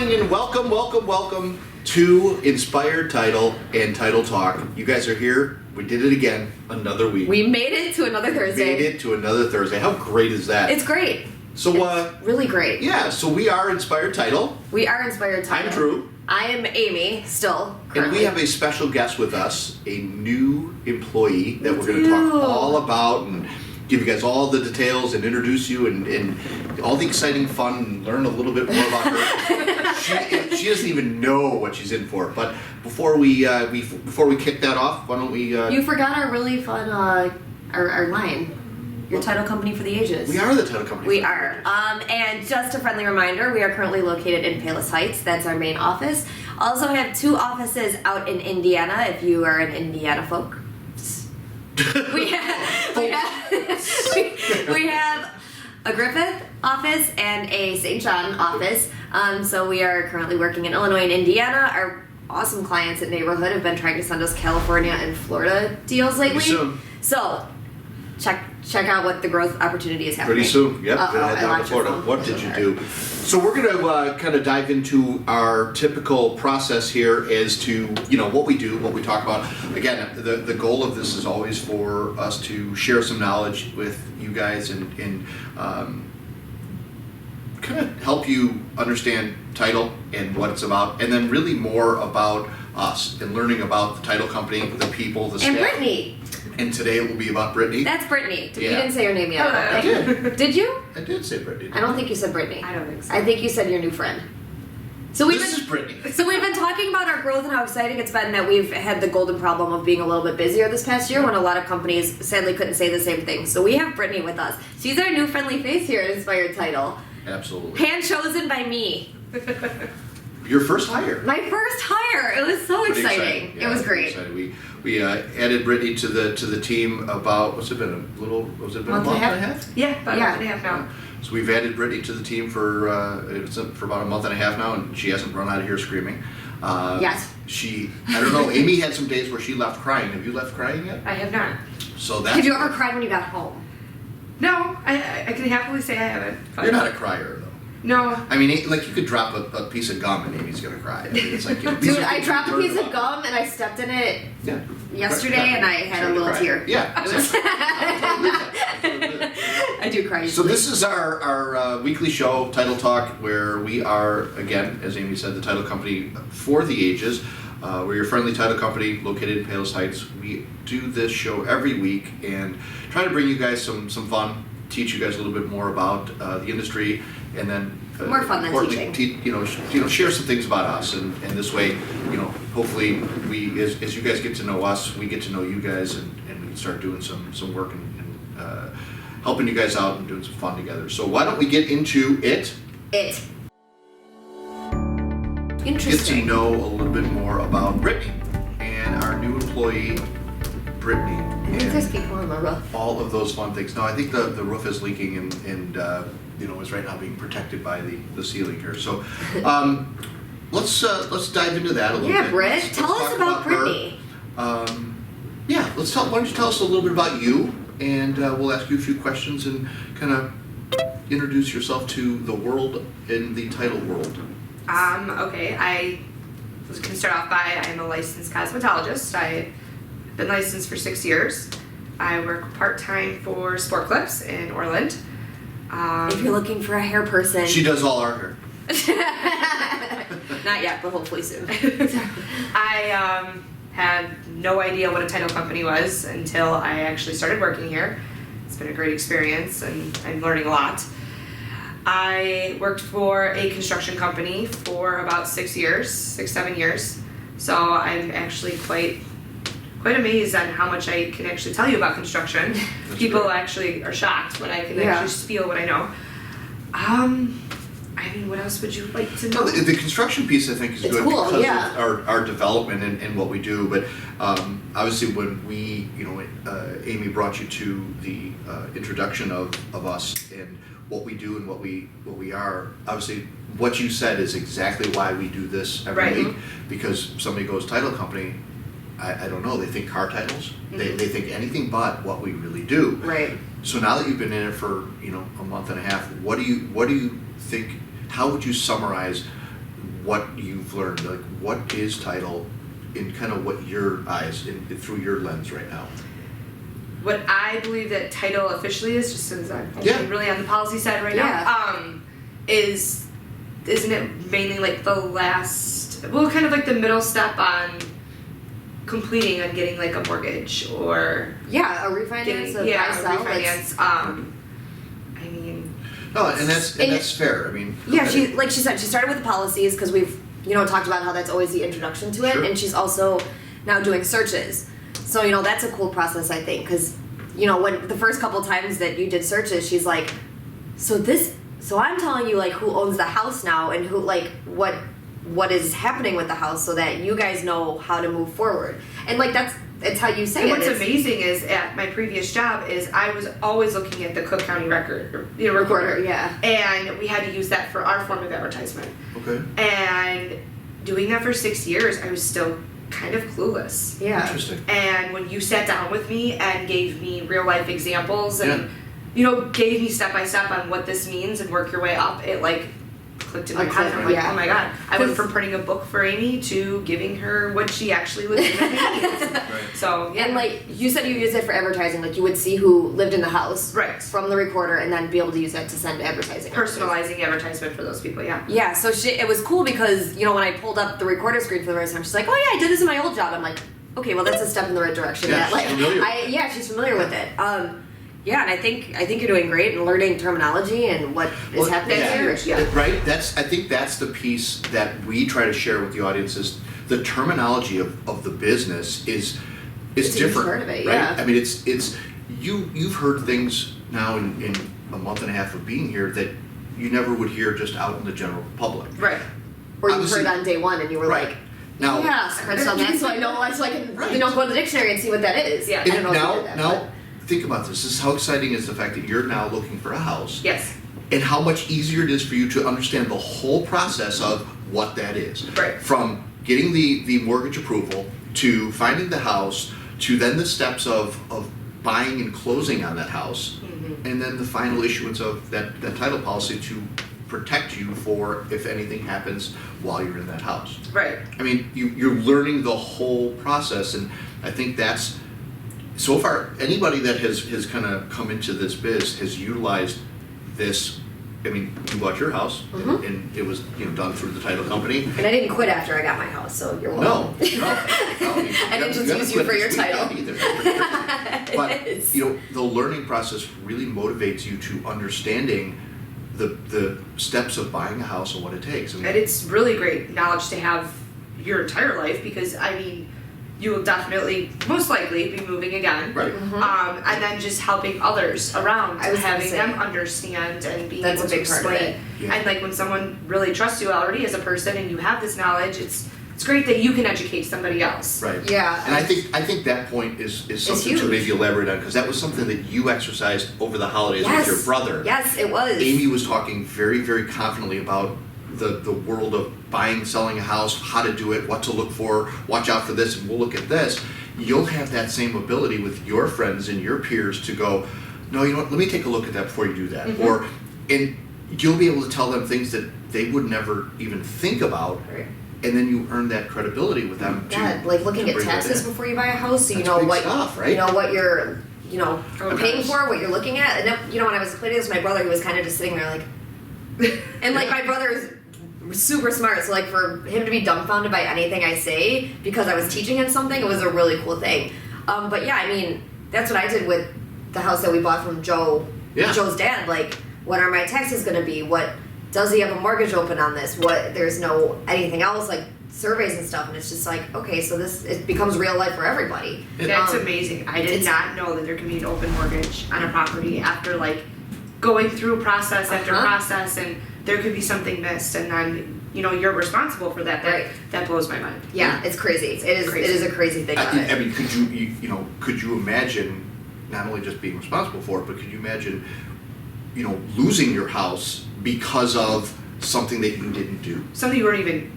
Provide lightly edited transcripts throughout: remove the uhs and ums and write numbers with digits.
morning and welcome to Inspired Title and Title Talk. You guys are here. We did it again. Another week. We made it to another Thursday. How great is that? It's great. So, it's really great. Yeah, so we are Inspired Title. We are Inspired Title. I'm Drew. I am Amy, still, currently. And we have a special guest with us, a new employee that we're going to talk all about and give you guys all the details and introduce you and all the exciting fun and learn a little bit more about her. She doesn't even know what she's in for. But before we kick that off, why don't we... You forgot our really fun, our line. Your title company for the ages. We are the title company. We are. And just a friendly reminder, we are currently located in Palos Heights. That's our main office. Also have 2 offices out in Indiana, if you are an Indiana folk. we have a Griffith office and a St. John office. So we are currently working in Illinois and Indiana. Our awesome clients at Neighborhood have been trying to send us California and Florida deals lately. So check out what the growth opportunity is happening. Pretty soon, yep. Down to Florida. What did you do? So we're going to kind of dive into our typical process here as to what we do, what we talk about. Again, the goal of this is always for us to share some knowledge with you guys and kind of help you understand title and what it's about, and then really more about us and learning about the title company, the people, the staff. And Brittany. And today it will be about Brittany. That's Brittany. Yeah. You didn't say her name yet. I did. Did you? I did say Brittany. I don't think you said Brittany. I don't think so. I think you said your new friend. So This is Brittany. So we've been talking about our growth and how exciting it's been that we've had the golden problem of being a little bit busier this past year when a lot of companies sadly couldn't say the same thing. So we have Brittany with us. She's our new friendly face here at Inspired Title. Absolutely. Hand chosen by me. Your first hire. My first hire. It was so Pretty exciting. Yeah, it was great. We added Brittany to the team about month a month and a half? Yeah, about a month and a half now. So we've added Brittany to the team for about a month and a half now, and she hasn't run out of here screaming. Yes. I don't know, Amy had some days where she left crying. Have you left crying yet? I have not. So that's... Have you ever cried when you got home? No, I can happily say I haven't. You're not a crier, though. No. I mean, like, you could drop a piece of gum and Amy's gonna cry. I mean, it's like, Dude, I dropped a piece of gum and I stepped in it yesterday and I had a little tear. Yeah, exactly. I do cry. So this is our weekly show, Title Talk, where we are, again, as Amy said, the title company for the ages. We're your friendly title company located in Palos Heights. We do this show every week and try to bring you guys some fun, teach you guys a little bit more about the industry, and then more fun than teaching. Share some things about us, and this way, hopefully we, as you guys get to know us, we get to know you guys, and we can start doing some work and helping you guys out and doing some fun together. So why don't we get into it? Interesting. Get to know a little bit more about Brittany and our new employee, Brittany. I think there's people on the roof. All of those fun things. No, I think the roof is leaking and is right now being protected by the ceiling here. So let's dive into that a little bit. Yeah, Britt, tell us about Brittany. Why don't you tell us a little bit about you, and we'll ask you a few questions and kind of introduce yourself to the world in the title world. Okay, I was going to start off by I'm a licensed cosmetologist. I've been licensed for 6 years. I work part-time for Sport Clips in Orland. If you're looking for a hair person. She does all our hair. Not yet, but hopefully soon. I had no idea what a title company was until I actually started working here. It's been a great experience and I'm learning a lot. I worked for a construction company for about 6 years, 7 years. So I'm actually quite amazed on how much I can actually tell you about construction. People great. Actually are shocked when I can actually spiel what I know. What else would you like to know? No, the construction piece, I think, is good cool, because of our development and what we do. But obviously, when we, Amy brought you to the introduction of us and what we do and what we are. Obviously, what you said is exactly why we do this every week. Because somebody goes title company, I don't know. They think car titles. Mm-hmm. They think anything but what we really do. Right. So now that you've been in it for a month and a half, what do you think? How would you summarize what you've learned, like what is title in kind of what your eyes, through your lens right now? What I believe that title officially is, just since I'm Yeah. really on the policy side right Yeah. now, isn't it mainly like the last, well, kind of like the middle step on completing on getting like a mortgage or Yeah, a refinance, getting, a buy sell. refinance. I mean, No, and that's fair. I mean, Yeah, like she said, she started with the policies because we've talked about how that's always the introduction to it, Sure. and she's also now doing searches. So that's a cool process, I think, because when the first couple times that you did searches, she's like, so I'm telling you like who owns the house now and who like what is happening with the house so that you guys know how to move forward, and like it's how you say and it. what's It's amazing is at my previous job is I was always looking at the Cook County recorder, yeah. and we had to use that for our form of advertisement. okay. And doing that for 6 years, I was still kind of clueless. Yeah. Interesting. And when you sat down with me and gave me real life examples and gave me step by step on what this means and work your way up, it like clicked in my head. I'm like, yeah. oh my god. I went from printing a book for Amy to giving her what she actually legitimately needs. Right. So yeah. And like you said, you use it for advertising. Like you would see who lived in the house Right. from the recorder, and then be able to use that to send advertising. Personalizing advertisement for those people, yeah. Yeah, so it was cool because when I pulled up the recorder screen for the first time, she's like, "Oh yeah, I did this in my old job." I'm like, "Okay, well that's a step in the right direction." Yeah, That, like, she's familiar. she's familiar with it. Yeah, and I think you're doing great in learning terminology and what is happening that's here. huge, yeah. Right. I think that's the piece that we try to share with the audience is the terminology of the business is It's a huge different. part of it, right? yeah. I mean, it's you've heard things now in a month and a half of being here that you never would hear just out in the general public. Right. Or you Obviously- heard on day one and you were Right. like, Now, "Yes, press on that, so I know, so I can Right. go to the dictionary and see what that is." Yeah. I don't know if you now, did that, now think about this. This is how exciting is the fact that you're now looking for a house. Yes. And how much easier it is for you to understand the whole process of what that is. Right. From getting the mortgage approval to finding the house to then the steps of buying and closing on that house, and then the final issuance of that title policy to protect you for if anything happens while you're in that house. Right. I mean, you're learning the whole process, and I think that's so far anybody that has kind of come into this biz has utilized this. I mean, you bought your house, and it was done through the title company. And I didn't quit after I got my house, so you're No, welcome. I didn't just use you for your title. But It is. the learning process really motivates you to understanding the steps of buying a house and what it takes. I mean, And it's really great knowledge to have your entire life because I mean, you will definitely, most likely, be moving again. right. And then just helping others around, I was gonna having say. them understand and being That's able a to big part of explain. it. Yeah. And like when someone really trusts you already as a person and you have this knowledge, it's great that you can educate somebody else. Right. Yeah. And I think that point is something to huge. maybe elaborate on because that was something that you exercised over the holidays with your brother. Yes, it was. Amy was talking very, very confidently about the world of buying, selling a house, how to do it, what to look for, watch out for this, and we'll look at this. You'll have that same ability with your friends and your peers to go, no, you know what, let me take a look at that before you do that. And you'll be able to tell them things that they would never even think about. Right. And then you earn that credibility with them too. Yeah, like looking at taxes before you buy a house, so you That's know big what stuff, right? you know what you're Oh, paying gosh. for, what you're looking at, and then when I was explaining this to my brother, he was kind of just sitting there like, and like my brother is super smart, so like for him to be dumbfounded by anything I say because I was teaching him something, it was a really cool thing. But yeah, I mean that's what I did with the house that we bought from Joe, Yeah. Joe's dad. Like, what are my taxes going to be? What does he have a mortgage open on this? What there's no anything else like surveys and stuff, and it's just like okay, so it becomes real life for everybody. That's Um, amazing. I did it's- not know that there can be an open mortgage on a property after like going through process after process, and there could be something missed, and then you're responsible for that. Right. That blows my mind. Yeah, it's crazy. It is. Crazy. It is a crazy thing. About it. I mean, could you imagine not only just being responsible for it, but could you imagine, losing your house because of something that you didn't do? Something you weren't even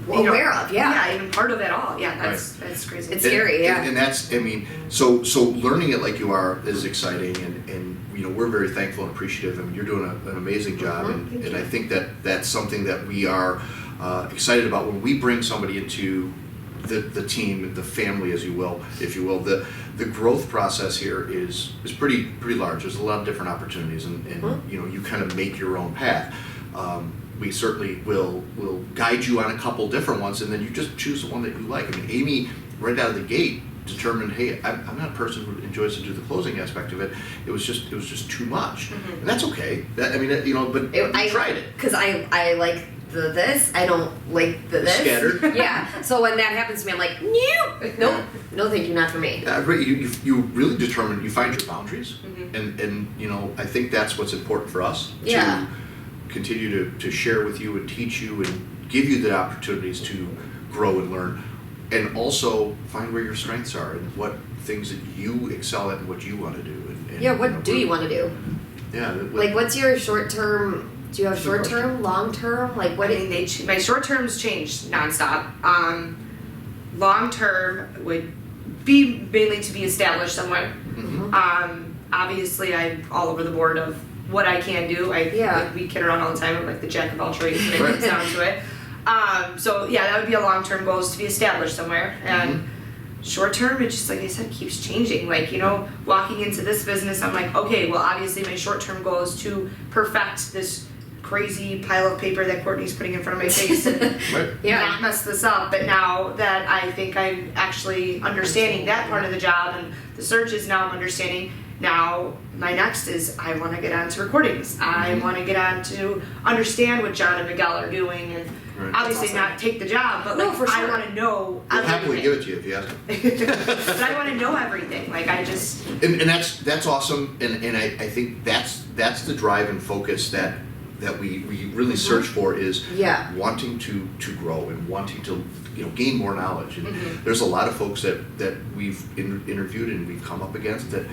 aware of. Yeah. even part of it all. Yeah, that's crazy. It's scary, yeah. And that's, I mean, so learning it like you are is exciting, and we're very thankful and appreciative. I mean, you're doing an amazing job, and I think that that's something that we are excited about when we bring somebody into the team, the family, as you will, if you will. The growth process here is pretty large. There's a lot of different opportunities, and you kind of make your own path. We certainly will guide you on a couple different ones, and then you just choose the one that you like. I mean, Amy, right out of the gate, determined, hey, I'm not a person who enjoys to do the closing aspect of it. It was just too much, and that's okay. But I tried it because I like the this. I don't like the this. Scattered. Yeah. So when that happens to me, I'm like, nope, no, thank you, not for me. You really determine. You find your boundaries, and I think that's what's important for us to continue to share with you and teach you and give you the opportunities to grow and learn, and also find where your strengths are and what things that you excel at and what you want to do. And what do you want to do? Yeah. Like, what's your short term? Do you have short term, long term? Like, what? My short terms changed nonstop. Long term would be mainly to be established somewhere. Obviously, I'm all over the board of what I can do. We kid around all the time. I'm like the jack of all trades when it comes down to it. That would be a long-term goal, is to be established somewhere. And short-term, it just, like I said, keeps changing. Like, walking into this business, I'm like, okay, well, obviously my short-term goal is to perfect this crazy pile of paper that Courtney's putting in front of my face and not mess this up. But now that I think I'm actually understanding that part of the job, and the search is now I'm understanding. Now, my next is I want to get on to recordings. I want to get on to understand what John and Miguel are doing, and obviously not take the job, but I want to know I'll everything. happily give it to you if you ask me. But I want to know everything. Like, I just... And that's awesome, and I think that's the drive and focus that we really search for, is wanting to grow and wanting to gain more knowledge. And there's a lot of folks that we've interviewed and we've come up against that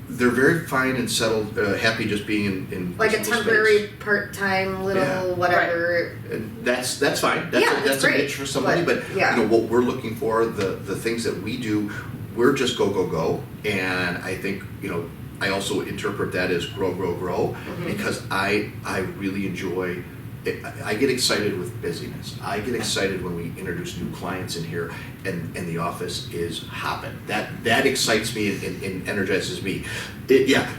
they're very fine and settled, happy just being in like a temporary space. Part-time little whatever. Right. And that's fine. That's a great. niche for somebody. But what we're looking for, the things that we do, we're just go. And I think I also interpret that as grow, because I really enjoy. I get excited with busyness. I get excited when we introduce new clients in here and the office is hopping. That excites me and energizes me.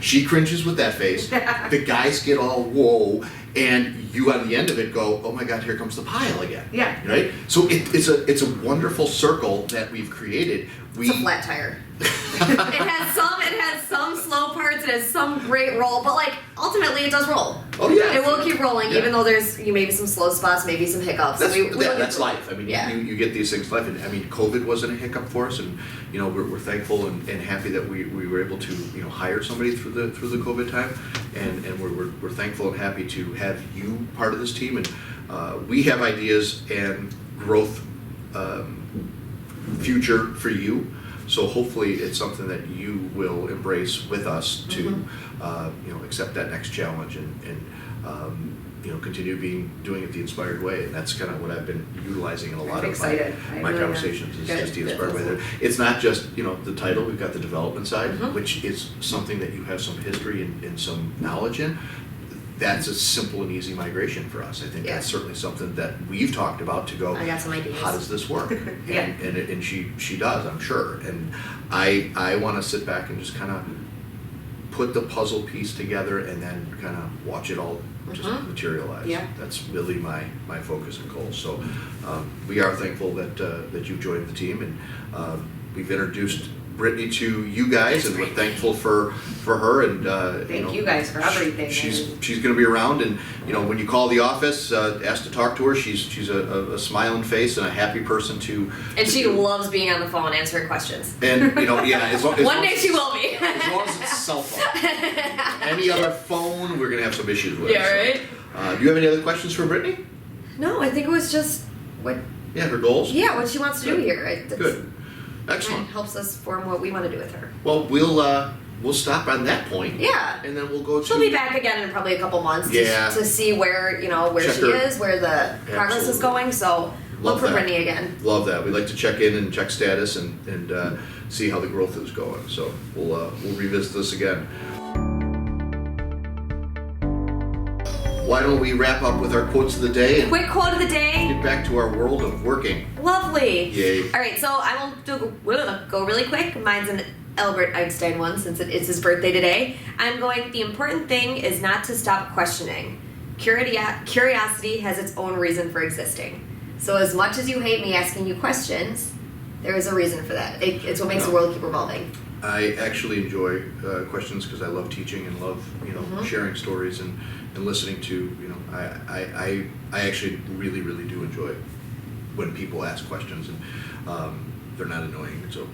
She cringes with that face. The guys get all whoa, and you on the end of it go, oh my God, here comes the pile again. Yeah. Right? So it's a wonderful circle that we've created. It's a flat tire. it has some slow parts, it has some great roll, but ultimately it does roll. Oh yeah. It will keep rolling, even though there's maybe some slow spots, maybe some hiccups. That's life. I mean, you get these things life, and I mean, COVID wasn't a hiccup for us, and we're thankful and happy that we were able to hire somebody through the COVID time, and we're thankful and happy to have you part of this team, and we have ideas and growth future for you. So hopefully it's something that you will embrace with us to, accept that next challenge and continue doing it the inspired way. And that's kind of what I've been utilizing in a lot of my conversations. Is just the inspired way. It's not just the title. We've got the development side, which is something that you have some history and some knowledge in. That's a simple and easy migration for us. I think that's certainly something that we've talked about to go, I got some ideas. How does this work? And she does, I'm sure. And I want to sit back and just kind of put the puzzle piece together and then kind of watch it all just materialize. Yeah. That's really my focus and goal. So we are thankful that you joined the team, and we've introduced Brittany to you guys, and we're thankful for her. And thank you guys for everything. She's going to be around, and when you call the office, ask to talk to her. She's a smiling face and a happy person to. And she loves being on the phone answering questions. And as long, one day she will be. As long as it's cell phone. Any other phone, we're going to have some issues with. Yeah, right. Do you have any other questions for Brittany? No, I think it was just what. Yeah, her goals. Yeah, what she wants to do here. Good. Excellent. And helps us form what we want to do with her. Well, we'll stop on that point. Yeah. And then we'll go to. She'll be back again in probably a couple months Yeah. to see where, where Check she her. is, where the progress is Absolutely. going. So look Love for that. Brittany again. Love that. We like to check in and check status and see how the growth is going. So we'll revisit this again. Why don't we wrap up with our quotes of the day and Quick quote of the day. get back to our world of working? Lovely. Yay. All right, so I will go really quick. Mine's an Albert Einstein one since it's his birthday today. I'm going, the important thing is not to stop questioning. Curiosity has its own reason for existing. So as much as you hate me asking you questions, there is a reason for that. It's what makes the world keep revolving. I actually enjoy questions because I love teaching and love sharing stories and listening to I actually really do enjoy when people ask questions and they're not annoying. So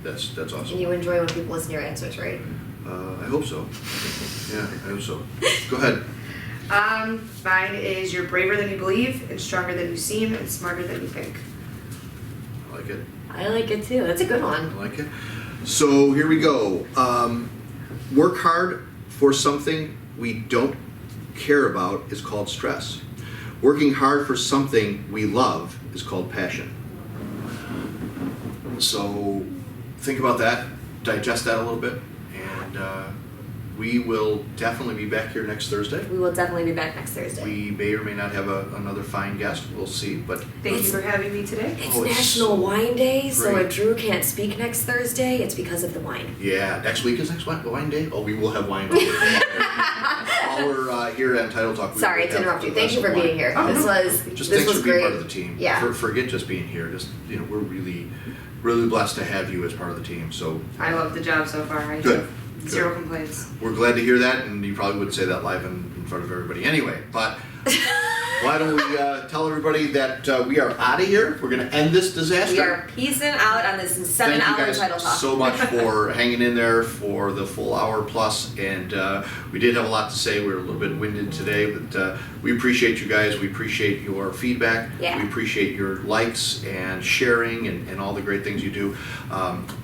that's awesome. And you enjoy when people listen to your answers, right? I hope so. Yeah, I hope so. Go ahead. Mine is you're braver than you believe, and stronger than you seem, and smarter than you think. I like it. I like it too. That's a good I one. like it. So here we go. Work hard for something we don't care about is called stress. Working hard for something we love is called passion. So think about that, digest that a little bit, and we will definitely be back here next Thursday. We will definitely be back next Thursday. We may or may not have another fine guest. We'll see, but Thank you for having me today. It's Oh, it's National so Wine Day, so great. if Drew can't speak next Thursday, it's because of the wine. yeah, next week is next wine day. Oh, we will have wine. While we're here at Title Talk. We Sorry will to have interrupt a you. Thank glass you for of wine. being here. Oh, This no. was Just this thanks was for being great. part of the team. Yeah. Forget just being here. Just we're really blessed to have you as part of the team. So I love the job so far. I Good. have zero complaints. we're glad to hear that, and you probably wouldn't say that live in front of everybody anyway. But why don't we tell everybody that we are out of here? We're going to end this disaster. We are peacing out on this Thank you 7-hour guys Title Talk. so much for hanging in there for the full hour plus, and we did have a lot to say. We were a little bit winded today, but we appreciate you guys. We appreciate your feedback. Yeah. We appreciate your likes and sharing and all the great things you do.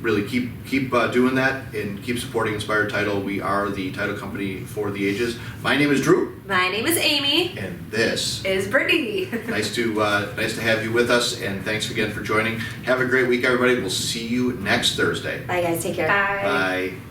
Really keep doing that and keep supporting Inspired Title. We are the title company for the ages. My name is Drew, My name is Amy. and this. Is Brittany. Nice to have you with us, and thanks again for joining. Have a great week, everybody. We'll see you next Thursday. Bye guys, take care. Bye. Bye.